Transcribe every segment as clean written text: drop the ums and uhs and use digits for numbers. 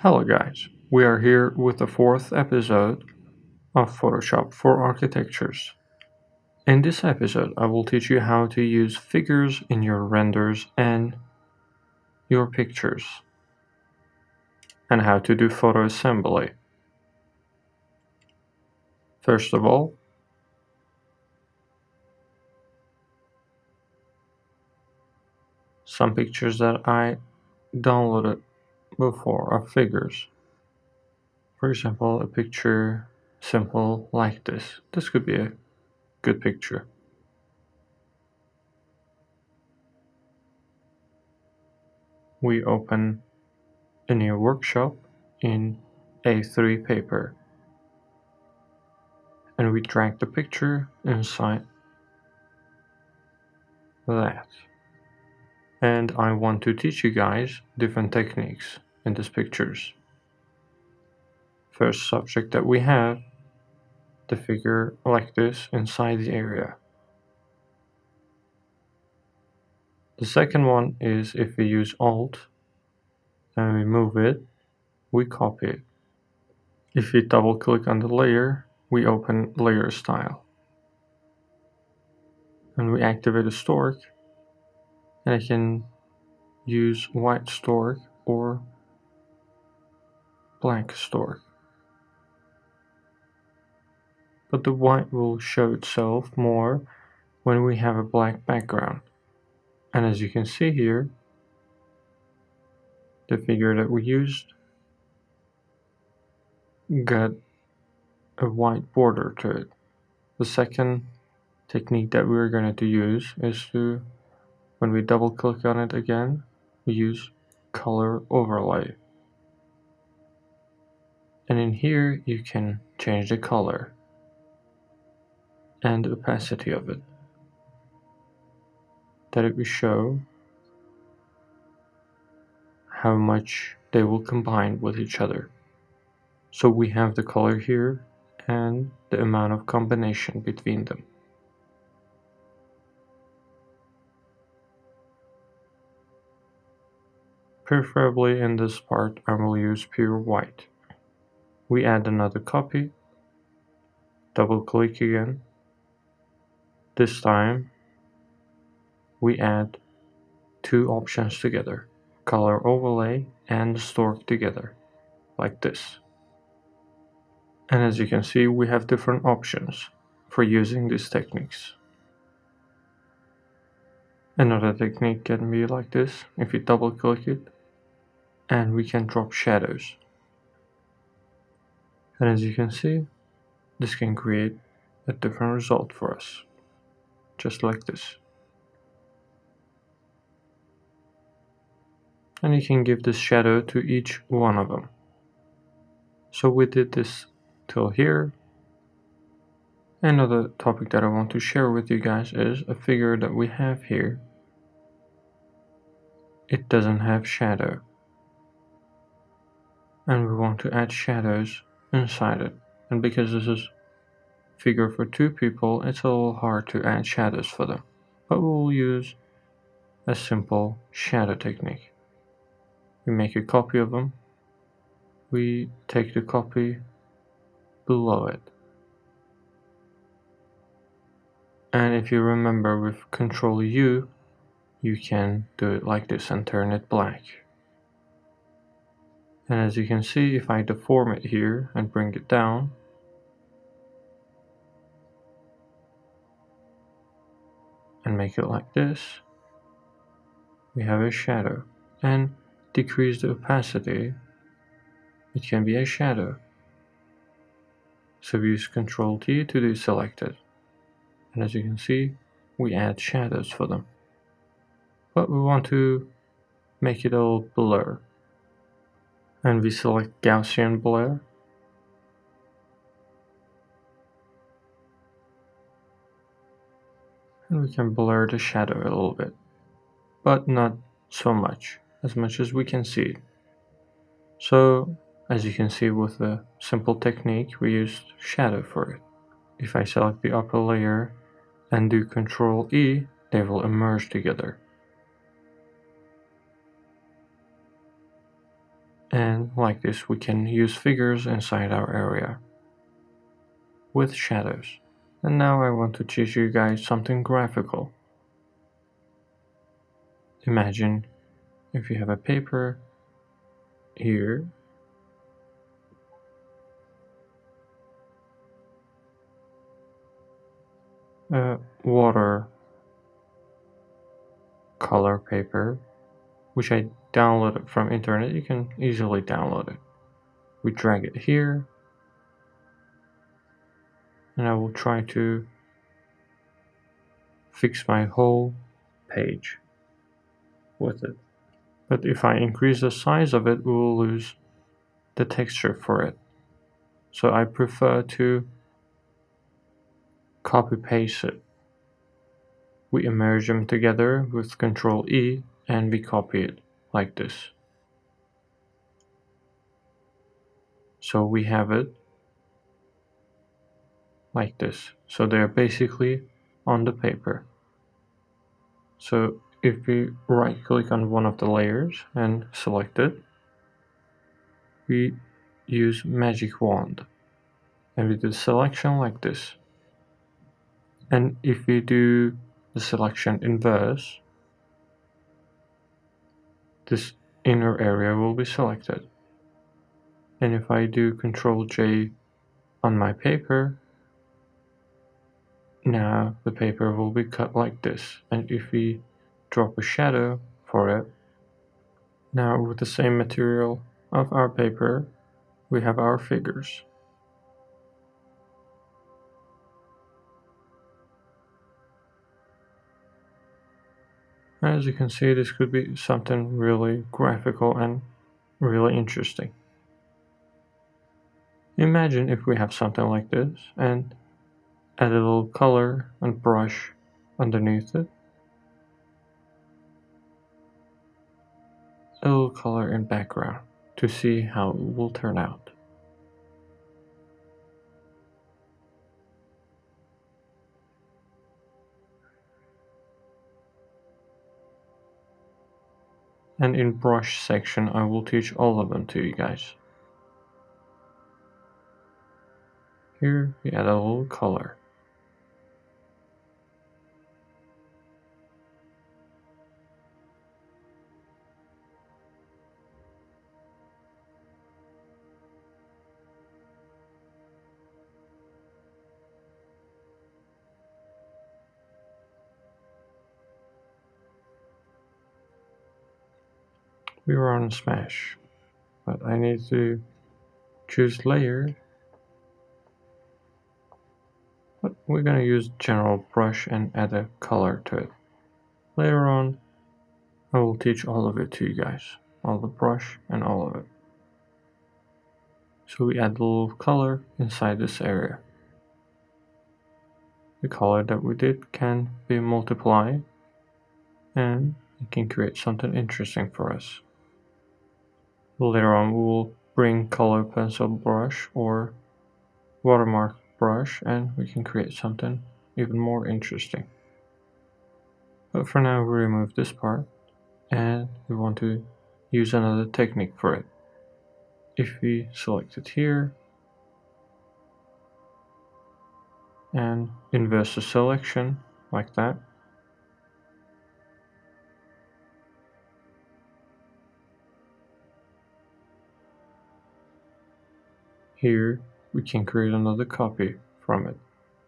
Hello guys, we are here with the fourth episode of Photoshop for Architectures. In this episode, I will teach you how to use figures in your renders and your pictures, and how to do photo assembly. First of all, some pictures that I downloaded before are figures. For example, a picture simple like this. This could be a good picture. We open a new workshop in A3 paper, and we drag the picture inside that. And I want to teach you guys different techniques in these pictures. First subject that we have, the figure like this inside the area. The second one is if we use Alt and we move it, we copy it. If we double click on the layer, we open layer style. And we activate a stork, and I can use white stork or black stork. But the white will show itself more when we have a black background. And as you can see here, the figure that we used got a white border to it. The second technique that we're going to use is to, when we double click on it again, we use color overlay. And in here you can change the color and the opacity of it, that it will show how much they will combine with each other. So we have the color here and the amount of combination between them. Preferably in this part I will use pure white. We add another copy, double click again. This time we add two options together, color overlay and stork together, like this. And as you can see, we have different options for using these techniques. Another technique can be like this, if you double click it, and we can drop shadows. And as you can see, this can create a different result for us, just like this. And you can give this shadow to each one of them. So we did this till here. Another topic that I want to share with you guys is a figure that we have here. It doesn't have shadow, and we want to add shadows inside it. And because this is a figure for two people, it's a little hard to add shadows for them, but we'll use a simple shadow technique. We make a copy of them, we take the copy below it, and if you remember with Ctrl U, you can do it like this and turn it black. And as you can see, if I deform it here and bring it down, and make it like this, we have a shadow. And decrease the opacity, it can be a shadow. So we use Ctrl T to deselect it. And as you can see, we add shadows for them. But we want to make it all blur. And we select Gaussian blur. And we can blur the shadow a little bit, but not so much as we can see it. So as you can see, with a simple technique, we used shadow for it. If I select the upper layer and do Ctrl E, they will emerge together. And like this, we can use figures inside our area with shadows. And now I want to teach you guys something graphical. Imagine if you have a paper here, a water color paper, which I downloaded from internet. You can easily download it. We drag it here, and I will try to fix my whole page with it. But if I increase the size of it, we will lose the texture for it. So I prefer to copy paste it. We merge them together with Ctrl E and we copy it like this. So we have it like this. So they're basically on the paper. So if we right click on one of the layers and select it, we use magic wand and we do selection like this. And if we do the selection inverse, this inner area will be selected. And if I do Ctrl J on my paper, now the paper will be cut like this. And if we drop a shadow for it, now with the same material of our paper, we have our figures. As you can see, this could be something really graphical and really interesting. Imagine if we have something like this and add a little color and brush underneath it. A little color in background to see how it will turn out. And in brush section, I will teach all of them to you guys. Here we add a little color. We were on Smash, but I need to choose layer. But we're gonna use general brush and add a color to it. Later on, I will teach all of it to you guys, all the brush and all of it. So we add a little color inside this area. The color that we did can be multiplied and it can create something interesting for us. Later on we will bring color pencil brush or watermark brush and we can create something even more interesting. But for now we remove this part and we want to use another technique for it. If we select it here and inverse the selection like that, here we can create another copy from it.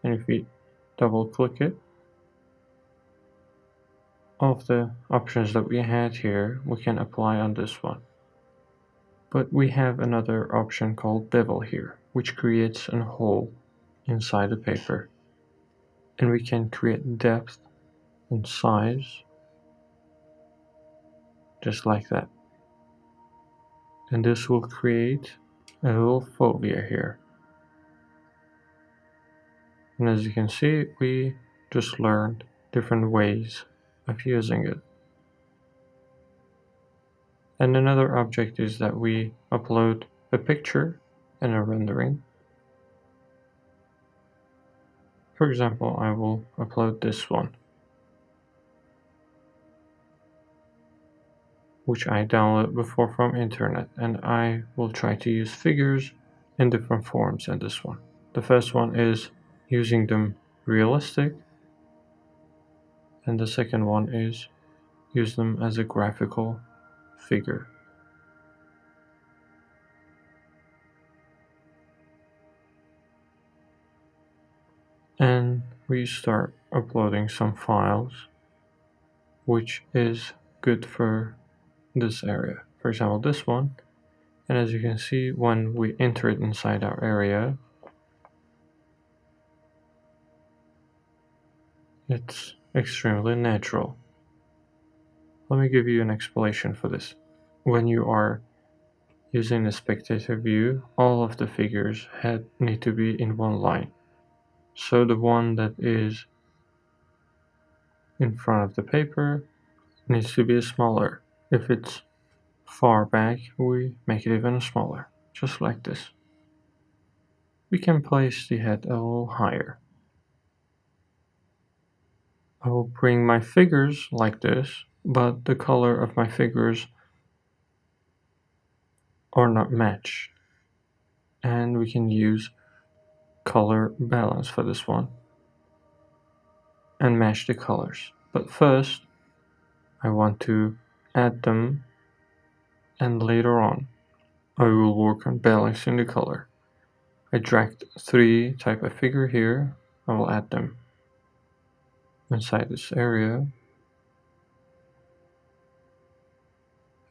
And if we double click it, all of the options that we had here we can apply on this one. But we have another option called bevel here, which creates a hole inside the paper. And we can create depth and size just like that. And this will create a little fovea here. And as you can see, we just learned different ways of using it. And another object is that we upload a picture and a rendering. For example, I will upload this one. which I downloaded before from internet, and I will try to use figures in different forms in this one. The first one is using them realistic, and the second one is use them as a graphical figure. And we start uploading some files, which is good for this area. For example, this one. And as you can see, when we enter it inside our area, it's extremely natural. Let me give you an explanation for this. When you are using the spectator view, all of the figures need to be in one line. So the one that is in front of the paper needs to be smaller. If it's far back, we make it even smaller, just like this. We can place the head a little higher. I will bring my figures like this, but the color of my figures are not matched. And we can use color balance for this one and match the colors. But first, I want to add them, and later on, I will work on balancing the color. I dragged 3 type of figure here. I will add them inside this area.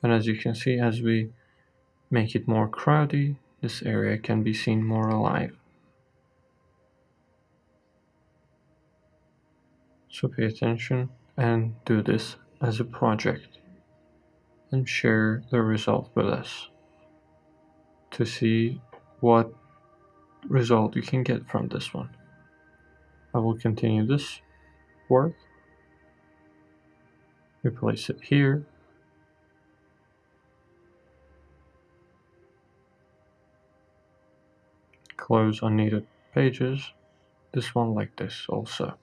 And as you can see, as we make it more crowded, this area can be seen more alive. So pay attention and do this as a project and share the result with us to see what result you can get from this one. I will continue this work. We place it here. Close unneeded pages. This one like this also.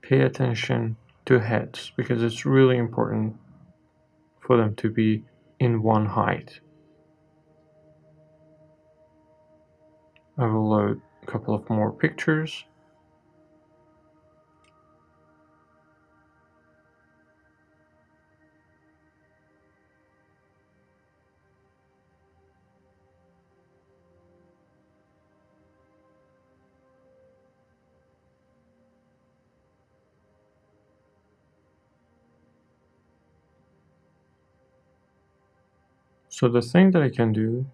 Pay attention to heads because it's really important for them to be in one height. I will load a couple of more pictures. So the thing that I can do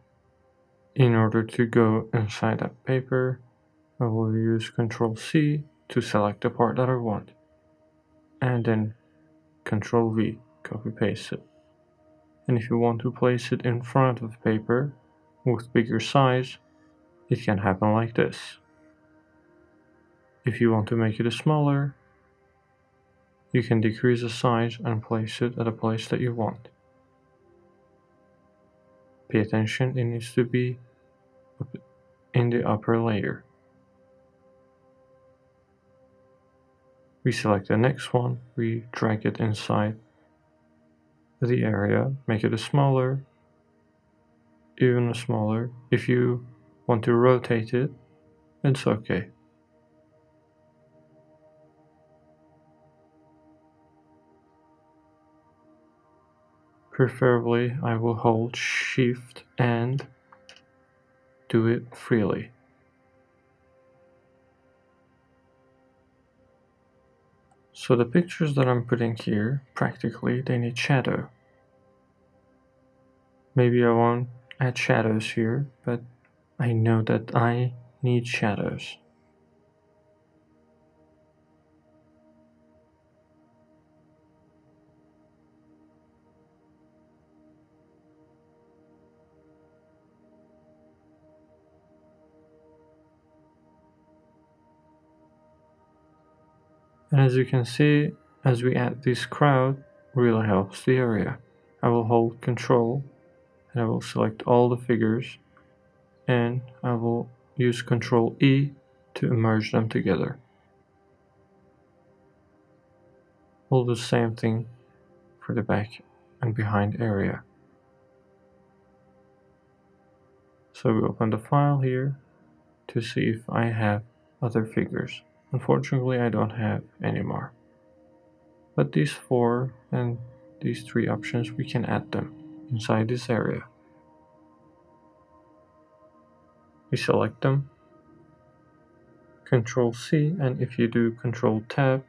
in order to go inside that paper, I will use Ctrl C to select the part that I want, and then Ctrl V, copy paste it. And if you want to place it in front of the paper with bigger size, it can happen like this. If you want to make it smaller, you can decrease the size and place it at a place that you want. Pay attention, it needs to be in the upper layer. We select the next one, we drag it inside the area, make it smaller, even smaller. If you want to rotate it, it's okay. Preferably, I will hold Shift and do it freely. So the pictures that I'm putting here, practically, they need shadow. Maybe I won't add shadows here, but I know that I need shadows. And as you can see, as we add this crowd, really helps the area. I will hold Control and I will select all the figures and I will use Control E to merge them together. We'll do the same thing for the back and behind area. So we open the file here to see if I have other figures. Unfortunately, I don't have anymore. But these 4 and these 3 options, we can add them inside this area. We select them, Control C, and if you do Control Tab,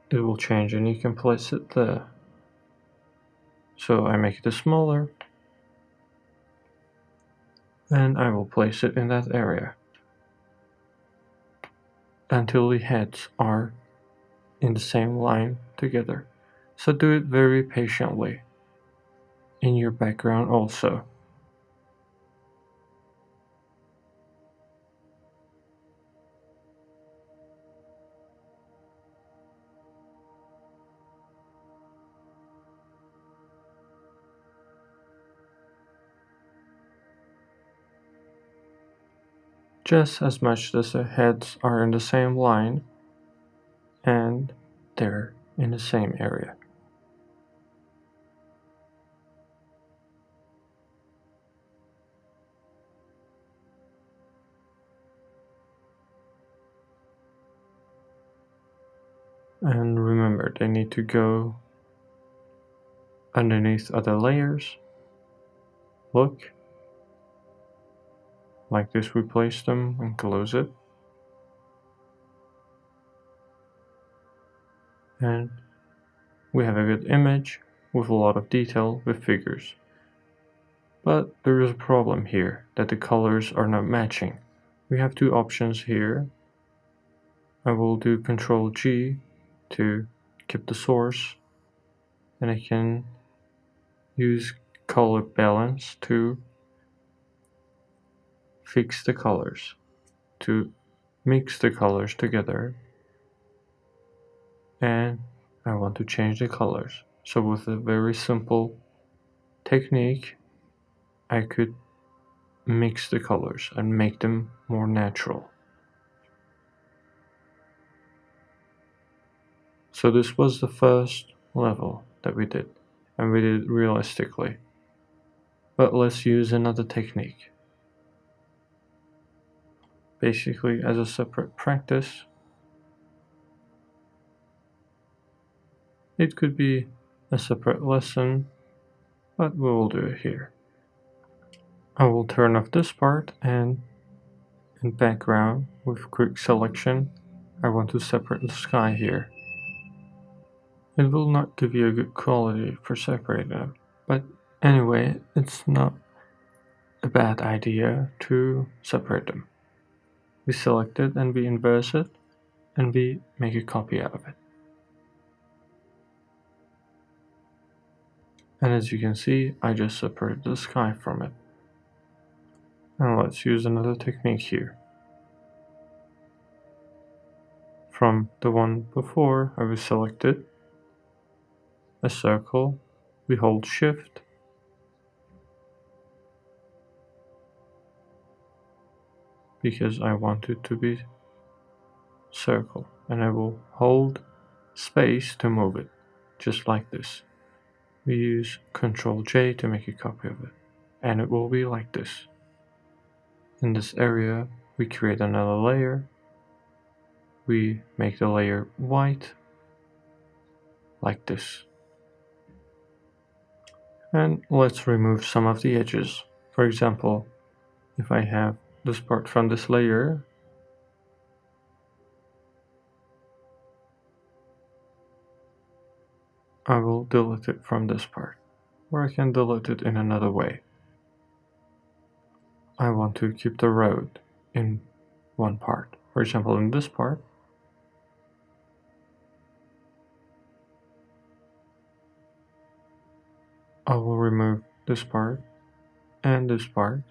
it will change and you can place it there. So I make it smaller and I will place it in that area until the heads are in the same line together. So do it very patiently in your background also. Just as much as the heads are in the same line and they're in the same area. And remember, they need to go underneath other layers. Look. Like this, we place them and close it. And we have a good image with a lot of detail with figures. But there is a problem here, that the colors are not matching. We have 2 options here. I will do Ctrl G to keep the source, and I can use color balance to fix the colors, to mix the colors together, and I want to change the colors. So with a very simple technique, I could mix the colors and make them more natural. So this was the first level that we did, and we did it realistically. But let's use another technique. Basically, as a separate practice, it could be a separate lesson, but we will do it here. I will turn off this part, and in background with quick selection, I want to separate the sky here. It will not give you a good quality for separating them, but anyway, it's not a bad idea to separate them. We select it and we inverse it and we make a copy out of it. And as you can see, I just separated the sky from it. And let's use another technique here. From the one before, I will select it, a circle, we hold Shift, because I want it to be circle, and I will hold space to move it, just like this. We use Ctrl J to make a copy of it, and it will be like this. In this area, we create another layer. We make the layer white, like this. And let's remove some of the edges. For example, if I have this part from this layer, I will delete it from this part, or I can delete it in another way. I want to keep the road in one part. For example, in this part, I will remove this part and this part.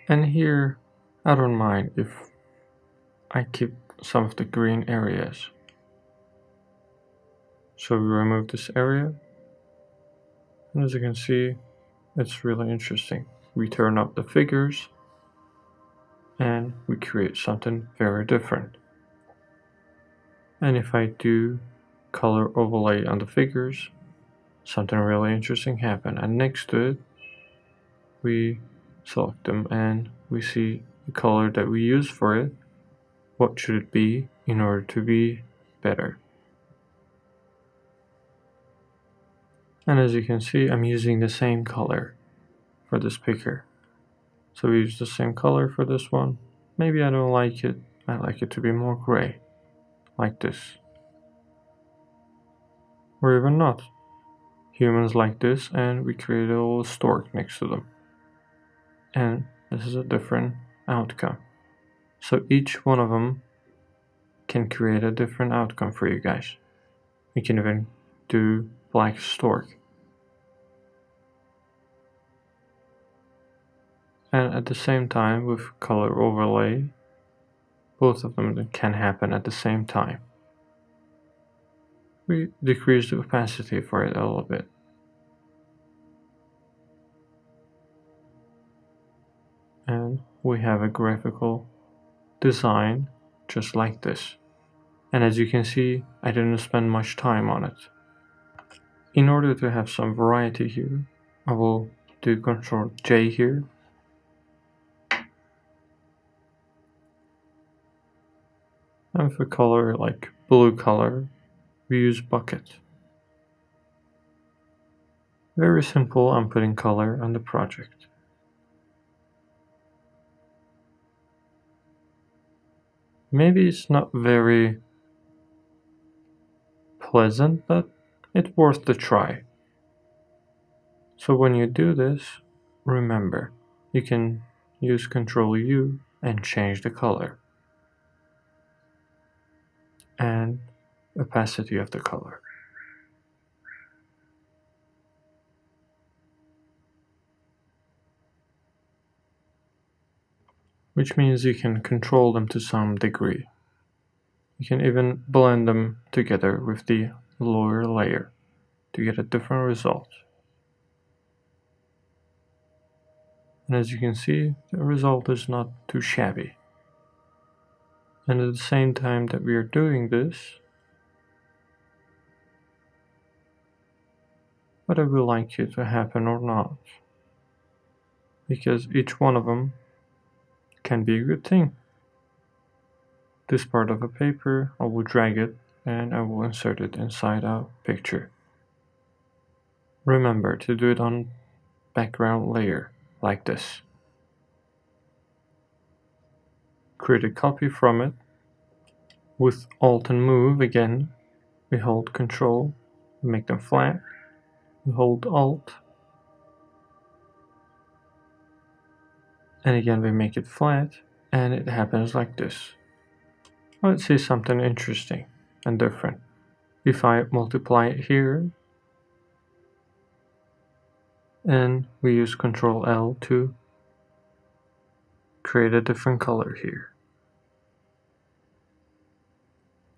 And here, I don't mind if I keep some of the green areas. So we remove this area, and as you can see, It's really interesting. We turn up the figures and we create something very different. And if I do color overlay on the figures, something really interesting happen. And next to it, we select them and we see the color that we use for it. What should it be in order to be better? And as you can see, I'm using the same color for this picker. So we use the same color for this one. Maybe I don't like it. I like it to be more gray, like this. Or even not. Humans like this, and we create a little stork next to them. And this is a different outcome. So each one of them can create a different outcome for you guys. We can even do black stork. And at the same time, with color overlay, both of them can happen at the same time. We decrease the opacity for it a little bit. And we have a graphical design just like this. And as you can see, I didn't spend much time on it. In order to have some variety here, I will do Ctrl J here. And for color, like blue color, we use bucket. Very simple, I'm putting color on the project. Maybe it's not very pleasant, but it's worth the try. So when you do this, remember, you can use Ctrl U and change the color and opacity of the color. Which means you can control them to some degree. You can even blend them together with the lower layer to get a different result. And as you can see, the result is not too shabby. And at the same time that we are doing this, whether we like it to happen or not, because each one of them can be a good thing. This part of a paper, I will drag it and I will insert it inside a picture. Remember to do it on background layer, like this. Create a copy from it. With Alt and Move again, we hold Control, we make them flat, we hold Alt, and again we make it flat, and it happens like this. Let's see something interesting and different. If I multiply it here, and we use Ctrl L to create a different color here.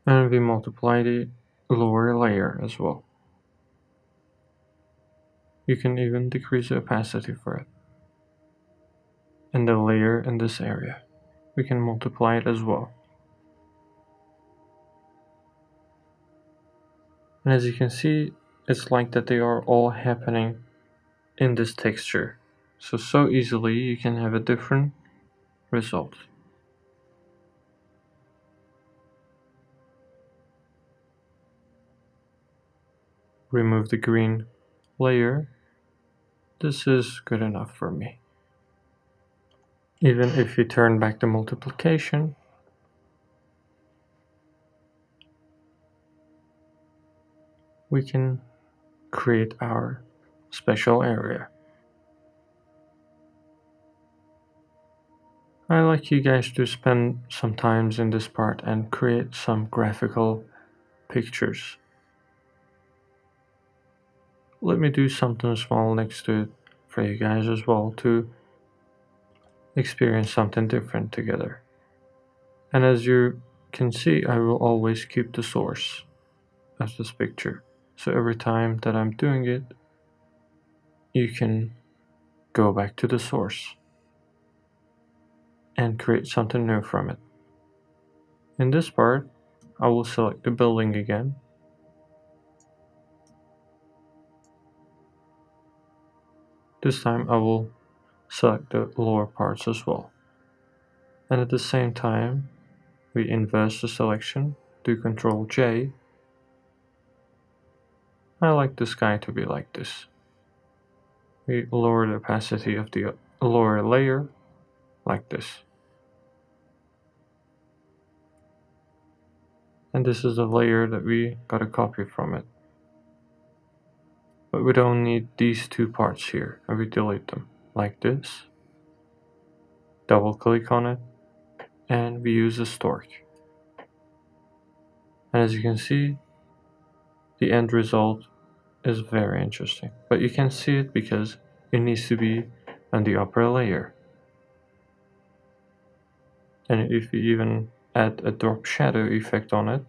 And we multiply the lower layer as well. You can even decrease the opacity for it. And the layer in this area, we can multiply it as well. And as you can see, it's like that they are all happening in this texture. So easily you can have a different result. Remove the green layer. This is good enough for me. Even if you turn back the multiplication, we can create our special area. I like you guys to spend some time in this part and create some graphical pictures. Let me do something small next to it for you guys as well to experience something different together. And as you can see, I will always keep the source as this picture. So every time that I'm doing it, you can go back to the source and create something new from it. In this part, I will select the building again. This time I will select the lower parts as well. And at the same time, we invert the selection, do Ctrl J. I like the sky to be like this. We lower the opacity of the lower layer like this. And this is the layer that we got a copy from it. But we don't need these two parts here, and we delete them like this. Double click on it, and we use a stork. And as you can see, the end result is very interesting. But you can see it because it needs to be on the upper layer. And if you even add a drop shadow effect on it,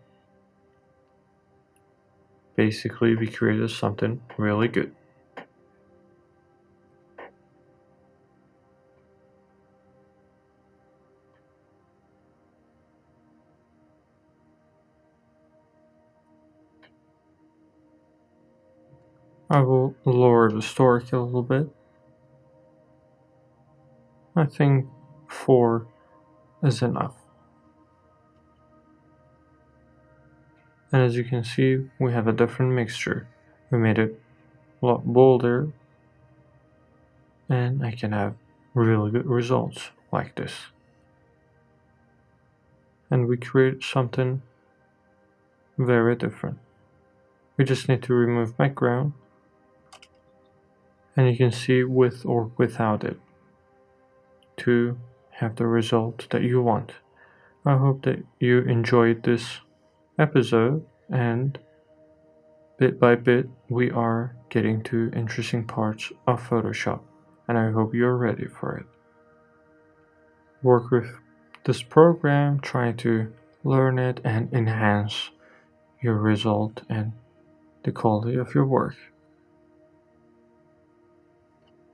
basically we created something really good. I will lower the stork a little bit. I think 4 is enough. And as you can see, we have a different mixture. We made it a lot bolder, and I can have really good results like this. And we create something very different. We just need to remove background, and you can see with or without it to have the result that you want. I hope that you enjoyed this episode, and bit by bit we are getting to interesting parts of Photoshop, and I hope you're ready for it. Work with this program, try to learn it and enhance your result and the quality of your work.